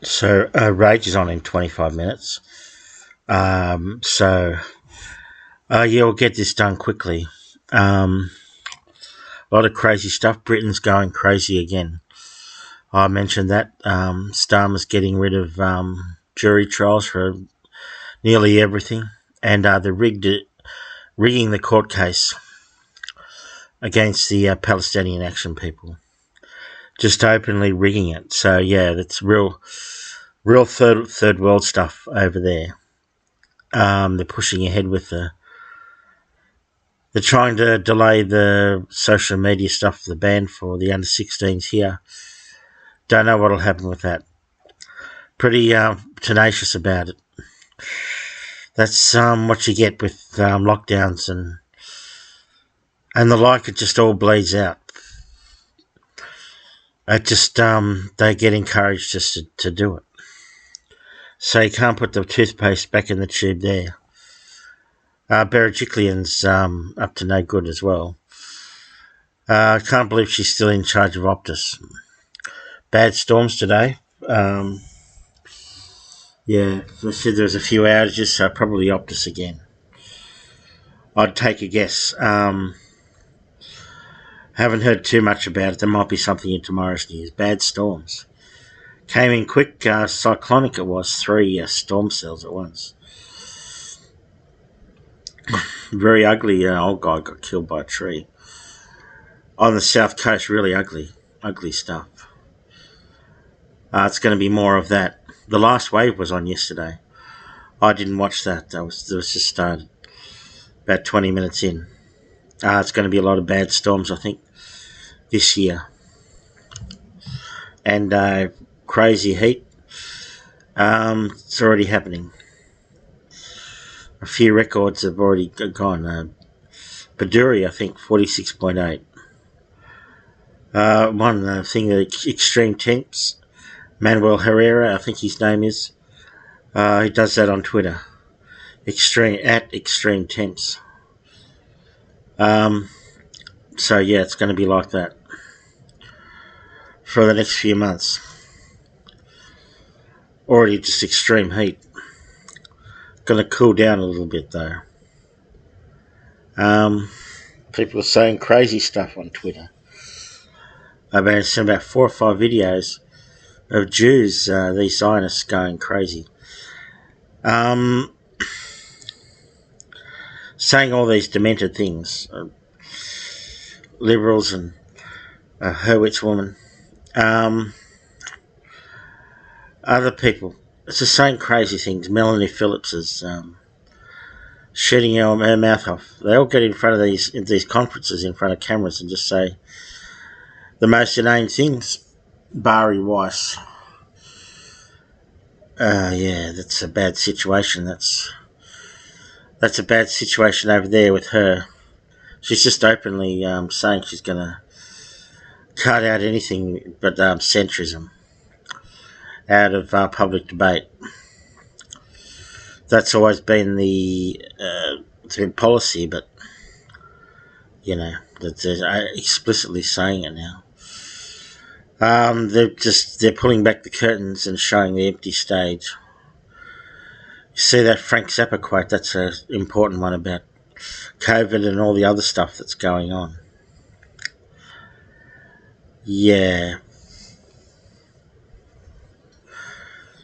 So Rage is on in 25 minutes. So yeah, we'll get this done quickly. A lot of crazy stuff. Britain's going crazy again. I mentioned that. Starmer's getting rid of jury trials for nearly everything, and they're rigging the court case against the Palestinian Action people. Just openly rigging it. So yeah, that's real third world stuff over there. They're pushing ahead with they're trying to delay the social media stuff, the ban for the under 16s here. Don't know what'll happen with that. Pretty tenacious about it. That's what you get with lockdowns and the like. It just all bleeds out. It just they get encouraged just to do it. So you can't put the toothpaste back in the tube there. Berejiklian's up to no good as well. I can't believe she's still in charge of Optus. Bad storms today. Yeah, they said there was a few outages, so probably Optus again. I'd take a guess. Haven't heard too much about it. There might be something in tomorrow's news. Bad storms. Came in quick, cyclonic it was. 3 storm cells at once. Very ugly. Old guy got killed by a tree. On the south coast, really ugly. Ugly stuff. It's going to be more of that. The last wave was on yesterday. I didn't watch that. It was just started about 20 minutes in. It's going to be a lot of bad storms, I think, this year. And crazy heat. It's already happening. A few records have already gone. Baduri, I think, 46.8. One thing, extreme temps. Manuel Herrera, I think his name is. He does that on Twitter. Extreme temps. So yeah, it's going to be like that for the next few months. Already just extreme heat. Going to cool down a little bit though. People are saying crazy stuff on Twitter. I've been seeing about 4 or 5 videos of Jews, these Zionists, going crazy. Saying all these demented things. Liberals and Hurwitz woman. Other people. It's the same crazy things. Melanie Phillips is shooting her mouth off. They all get in front of these conferences in front of cameras and just say the most inane things. Bari Weiss. Yeah, that's a bad situation. That's a bad situation over there with her. She's just openly saying she's going to cut out anything but centrism out of public debate. That's always been the policy, but they're explicitly saying it now. They're pulling back the curtains and showing the empty stage. You see that Frank Zappa quote? That's an important one about COVID and all the other stuff that's going on. Yeah.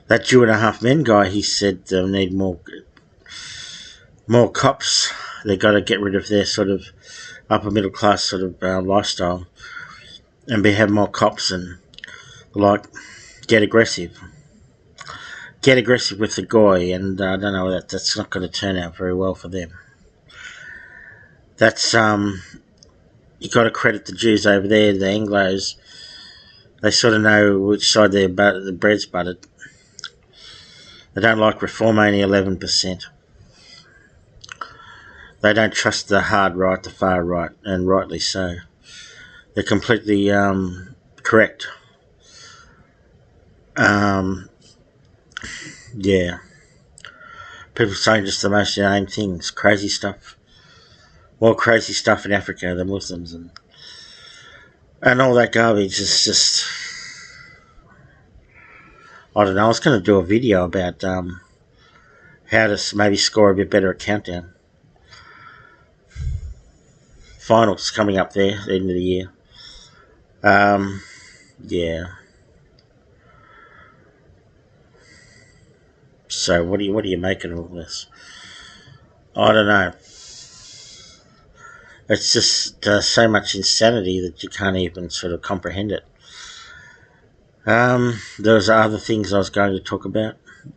That 2.5 Men guy, he said they'll need more cops. They got to get rid of their sort of upper middle class sort of lifestyle and have more cops and like get aggressive with the goy, and I don't know, that's not going to turn out very well for them. That's you got to credit the Jews over there, the Anglos. They sort of know which side the bread's buttered. They don't like Reform, only 11%. They don't trust the hard right, the far right, and rightly so. They're completely correct. Yeah. People saying just the most inane things, crazy stuff. More crazy stuff in Africa, the Muslims, and all that garbage is just I don't know. I was going to do a video about how to maybe score a bit better at Countdown. Finals coming up there at the end of the year. Yeah. So what do you make of all this? I don't know. It's just so much insanity that you can't even sort of comprehend it. There's other things I was going to talk about. I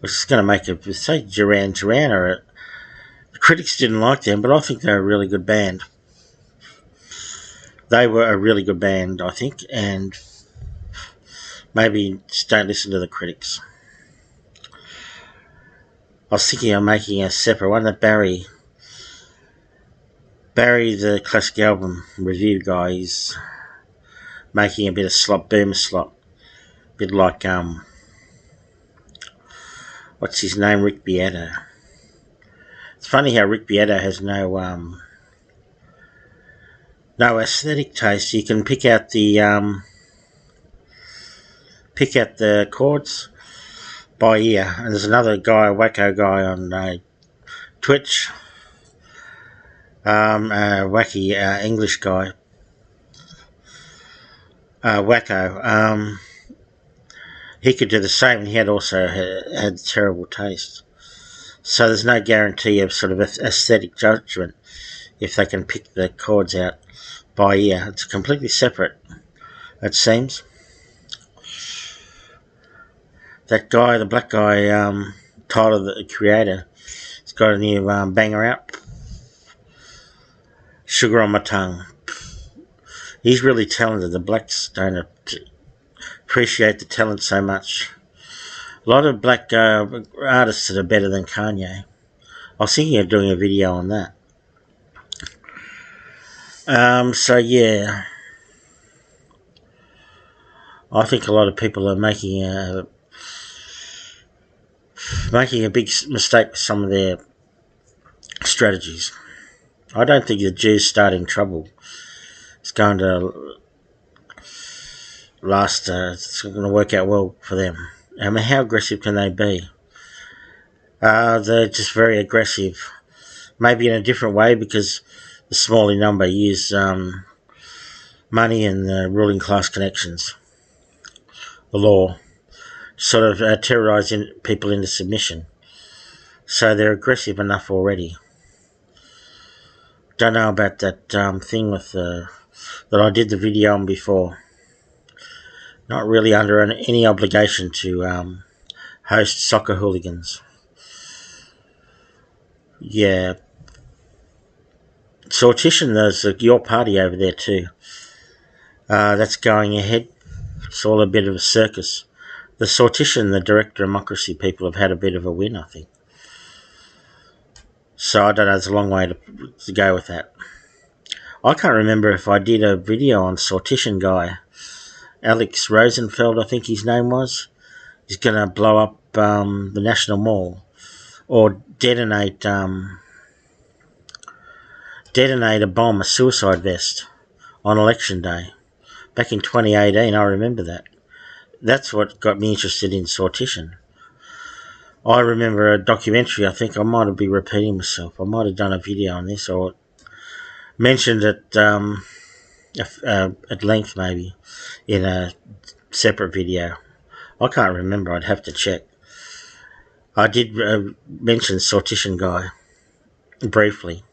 was just going to make a say Duran Duran. The critics didn't like them, but I think they're a really good band. They were a really good band, I think, and maybe just don't listen to the critics. I was thinking of making a separate one that Barry, the classic album review guy, is making a bit of slop, boomer slop. A bit like, what's his name, Rick Beato. It's funny how Rick Beato has no aesthetic taste. You can pick out the chords by ear. And there's another guy, a wacko guy on Twitch, wacky English guy, wacko. He could do the same, and he had also had terrible taste. So there's no guarantee of sort of aesthetic judgment if they can pick the chords out by ear. It's completely separate, it seems. That guy, the black guy, Tyler, the creator, has got a new banger out. Sugar on My Tongue. He's really talented. The blacks don't appreciate the talent so much. A lot of black artists that are better than Kanye. I was thinking of doing a video on that. So yeah, I think a lot of people are making a big mistake with some of their strategies. I don't think the Jews starting trouble is going to last. It's going to work out well for them. I mean, how aggressive can they be? They're just very aggressive. Maybe in a different way because the smaller number use money and the ruling class connections, the law, sort of terrorise people into submission. So they're aggressive enough already. Don't know about that thing with that I did the video on before. Not really under any obligation to host soccer hooligans. Yeah. Sortition, there's your party over there too. That's going ahead. It's all a bit of a circus. The Sortition, the direct democracy people have had a bit of a win, I think. So I don't know, there's a long way to go with that. I can't remember if I did a video on Sortition guy. Alex Rosenfeld, I think his name was. He's going to blow up the National Mall. Or detonate a bomb, a suicide vest, on election day. Back in 2018, I remember that. That's what got me interested in Sortition. I remember a documentary, I think I might have been repeating myself. I might have done a video on this or mentioned it at length maybe in a separate video. I can't remember, I'd have to check. I did mention Sortition guy briefly.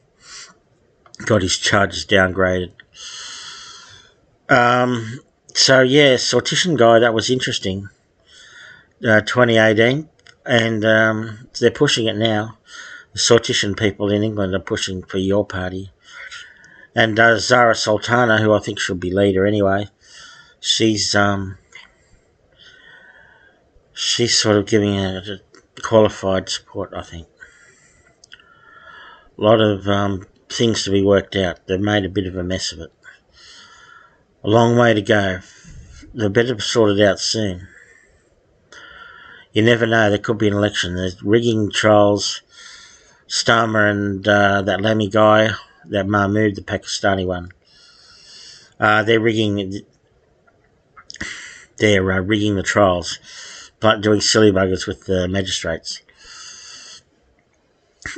Got his charges downgraded. So yeah, Sortition guy, that was interesting. 2018, and they're pushing it now. The Sortition people in England are pushing for your party. And Zara Sultana, who I think should be leader anyway, she's sort of giving a qualified support, I think. A lot of things to be worked out. They've made a bit of a mess of it. A long way to go. They better sort it out soon. You never know, there could be an election. There's rigging trials. Starmer and that Lammy guy, that Mahmood, the Pakistani one. They're rigging the trials. doing silly buggers with the magistrates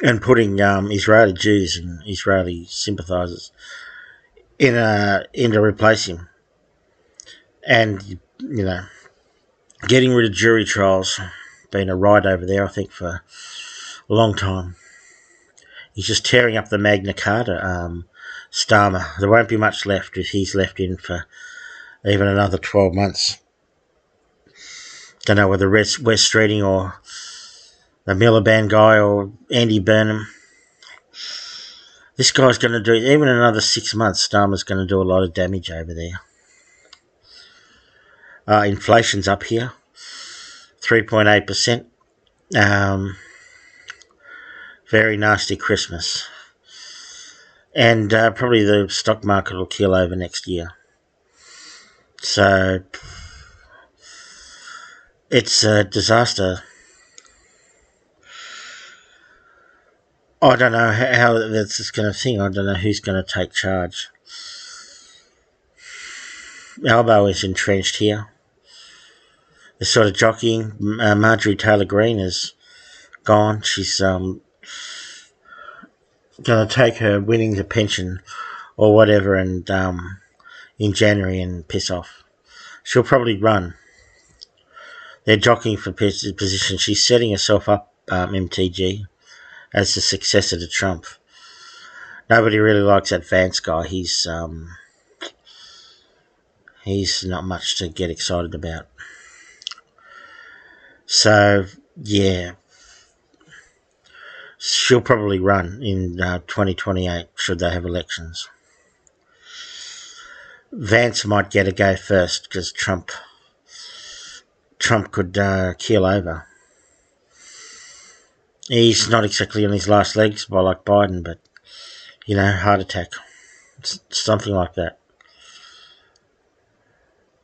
and putting Israeli Jews and Israeli sympathisers in to replace him, and getting rid of jury trials. Been a ride over there, I think, for a long time. He's just tearing up the Magna Carta. Starmer. There won't be much left if he's left in for even another 12 months. Don't know whether Wes Streeting or the Miliband guy or Andy Burnham. This guy's going to do, even another 6 months, Starmer's going to do a lot of damage over there. Inflation's up here, 3.8%. Very nasty Christmas. And probably the stock market will keel over next year. So it's a disaster. I don't know how that's going to thing. I don't know who's going to take charge. Albo is entrenched here. They're sort of jockeying. Marjorie Taylor Greene is gone. She's going to take her winnings, a pension or whatever, and in January and piss off. She'll probably run. They're jockeying for position. She's setting herself up, MTG, as the successor to Trump. Nobody really likes that Vance guy. He's not much to get excited about. So, yeah, she'll probably run in 2028 should they have elections. Vance might get a go first because Trump could keel over. He's not exactly on his last legs like Biden, but, heart attack. Something like that.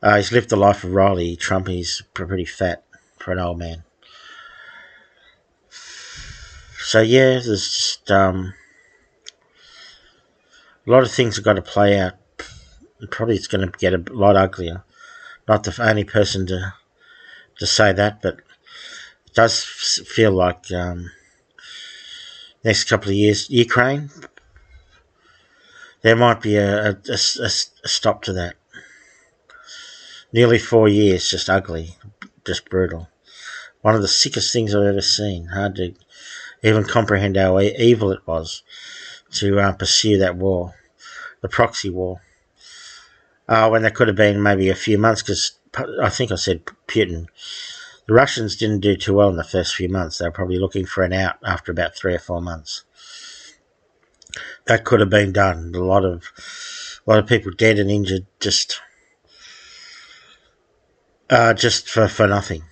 He's lived the life of Riley. Trump, he's pretty fat for an old man. So, yeah, there's just a lot of things have got to play out. And probably it's going to get a lot uglier. Not the only person to say that, but it does feel like next couple of years, Ukraine, there might be a stop to that. Nearly 4 years, just ugly, just brutal. One of the sickest things I've ever seen. Hard to even comprehend how evil it was to pursue that war, the proxy war. When there could have been maybe a few months, because I think I said Putin. The Russians didn't do too well in the first few months. They were probably looking for an out after about 3 or 4 months. That could have been done. A lot of people dead and injured just for nothing.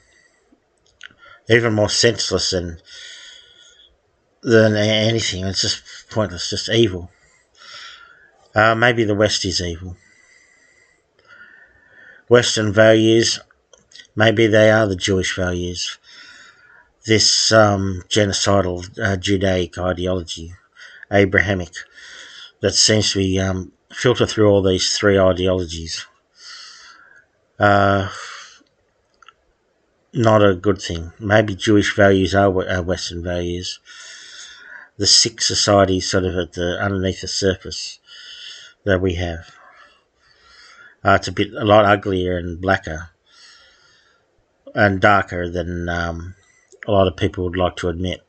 Even more senseless than anything. It's just pointless, just evil. Maybe the West is evil. Western values, maybe they are the Jewish values. This genocidal Judaic ideology, Abrahamic, that seems to be filter through all these 3 ideologies. Not a good thing. Maybe Jewish values are Western values. The sick society sort of underneath the surface that we have. It's a lot uglier and blacker and darker than a lot of people would like to admit.